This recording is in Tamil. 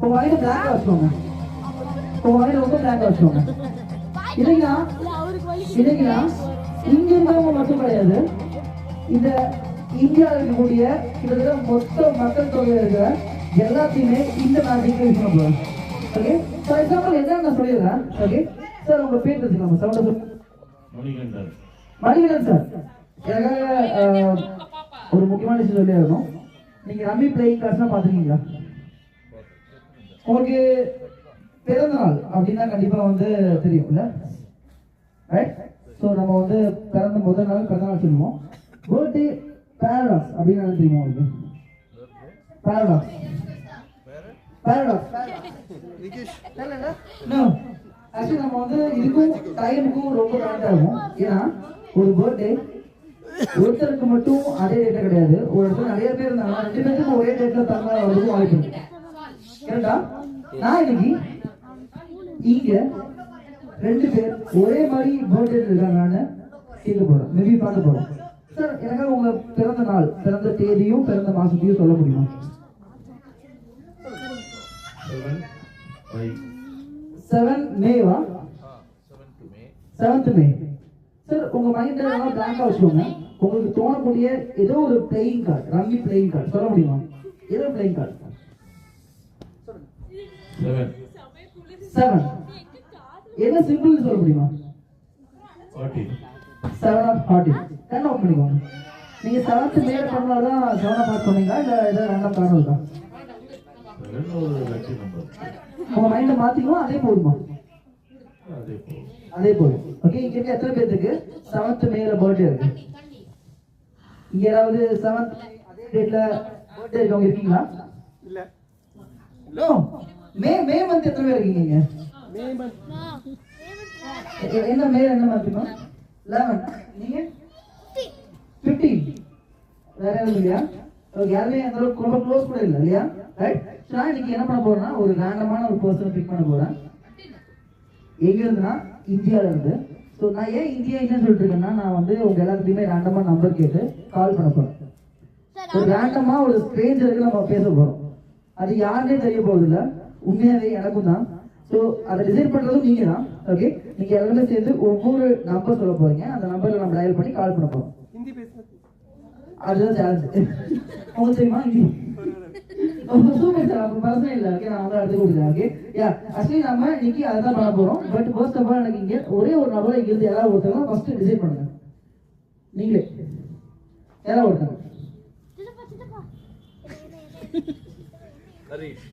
உங்க வாயில பிளாக் வச்சுக்கோங்க. உங்க வாயில ரொம்ப பிளாக் வச்சுக்கோங்க. இல்லைங்களா இல்லைங்களா இங்க இருந்தவங்க மட்டும் கிடையாது, இந்த இந்தியாவில் இருக்கக்கூடிய கிட்டத்தட்ட மொத்த மக்கள் தொகை இருக்கிற எல்லாத்தையுமே இந்த மேஜிக்கை யூஸ் பண்ண போறோம். ஓகே, ஃபார் எக்ஸாம்பிள் என்ன நான் சொல்லிடுறேன். ஓகே சார், உங்க பேர் தெரிஞ்சுக்கலாமா? சவுண்ட் மணிகண்டன். மணிகண்டன் சார், எனக்காக ஒரு முக்கியமான விஷயம் சொல்லி ஆகணும். நீங்க ரம்மி பிளேயிங் கிளாஸ்லாம் பார்த்துருக்கீங்களா? உங்களுக்கு பிறந்த நாள் அப்படின்னா கண்டிப்பா வந்து தெரியும்ல, ரைட்? ஸோ நம்ம வந்து பிறந்த முதல் நாள் பிறந்த நாள் சொல்லுவோம். பர்த்டே பேரடாக்ஸ் அப்படின்னு தெரியுமா உங்களுக்கு? பேரடாக்ஸ் பேரடாக்ஸ் ஆக்சுவலி நம்ம வந்து இதுக்கும் டைமுக்கும் ரொம்ப கனெக்ட் ஆகும். ஏன்னா ஒரு பர்த்டே ஒருத்தருக்கு மட்டும் அதே டேட்டா கிடையாது. ஒரு இடத்துல நிறைய பேர் இருந்தாங்கன்னா 2 பேருக்கு ஒரே டேட்ல தரமா வரதுக்கும் வாய்ப்பு இருக்கு. கரெக்டா? நான் இன்னைக்கு இங்க 2 பேர் ஒரே மாதிரி பர்த்டே இருக்காங்கன்னு கேட்க போறேன், மேபி பார்க்க போறோம். சார், எனக்காக உங்க பிறந்த நாள், பிறந்த தேதியும் பிறந்த மாசத்தையும் சொல்ல முடியுமா? 7 மேவா? 7th மே. சார், உங்க மைண்ட்ல எல்லாம் பிளாங்கா வச்சுக்கோங்க. உங்களுக்கு தோணக்கூடிய ஏதோ ஒரு playing card, rummy playing card சொல்ல முடியுமா? ஏதோ பிளேயிங் கார்டு. 7 என்ன சிம்பிள்னு சொல்ல முடியுமா? 7 ஆஃப் 40. கண்ண ஓப்பன் பண்ணிக்கோங்க. நீங்க 7th மேல பண்ணாதான் 7 ஆஃப் சொன்னீங்களா, இல்ல ஏதோ ரேண்டம் காரணம் இருக்கா? உங்க மைண்ட மாத்திக்குவோம், அதே போதுமா? அதே போதும். ஓகே, இங்க இருக்க எத்தனை பேருக்கு 7th மேல பர்த்டே இருக்கு? இங்க யாராவது 7th அதே டேட்ல பர்த்டே இருக்கவங்க இருக்கீங்களா? இல்ல. நோ. மே மந்த் எத்தனை பேர் இருக்கீங்க இங்க? மே மந்த் என்ன மே என்ன மந்த்மா? 11. நீங்க 15. வேற யாரும் இல்லையா? ஓகே, யாருமே அந்த அளவுக்கு ரொம்ப க்ளோஸ் கூட இல்லை இல்லையா? ரைட். நான் இன்னைக்கு என்ன பண்ண போறேன்னா ஒரு ரேண்டமான ஒரு பர்சனை பிக் பண்ண போறேன். எங்க இருந்துன்னா இந்தியால இருந்து. ஸோ நான் ஏன் இந்தியா என்னன்னு சொல்லிட்டு இருக்கேன்னா, நான் வந்து உங்க எல்லாத்துக்குமே ரேண்டமா நம்பர் கேட்டு கால் பண்ண போறேன். ஒரு ரேண்டமா ஒரு ஸ்ட்ரேஞ்சருக்கு நம்ம பேச போறோம். அது யாருன்னே தெரிய போறது இல்லை, உண்மையாவே எனக்கும் தான். ஸோ அதை டிசைட் பண்றதும் நீங்க தான். ஓகே, நீங்க எல்லாமே சேர்ந்து ஒவ்வொரு நம்பர் சொல்ல போறீங்க. அந்த நம்பர்ல நம்ம டயல் பண்ணி கால் பண்ண போறோம். ஹிந்தி பேசுறது அதுதான் சேலஞ்ச். உங்களுக்கு தெரியுமா ஹிந்தி? சூப்பர் சார், அப்போ பிரச்சனை இல்லை. ஓகே, நான் வந்து அடுத்து கொடுக்குறேன். ஓகே, யா ஆக்சுவலி நம்ம இன்னைக்கு அதை தான் பண்ண போறோம். பட் ஃபர்ஸ்ட் ஆஃப் ஆல் எனக்கு இங்க ஒரே ஒரு நபரை இங்க இருந்து யாராவது ஒருத்தவங்க ஃபர்ஸ்ட் டிசைட் பண்ணுங்க. நீங்களே யாராவது ஒருத்தவங்க.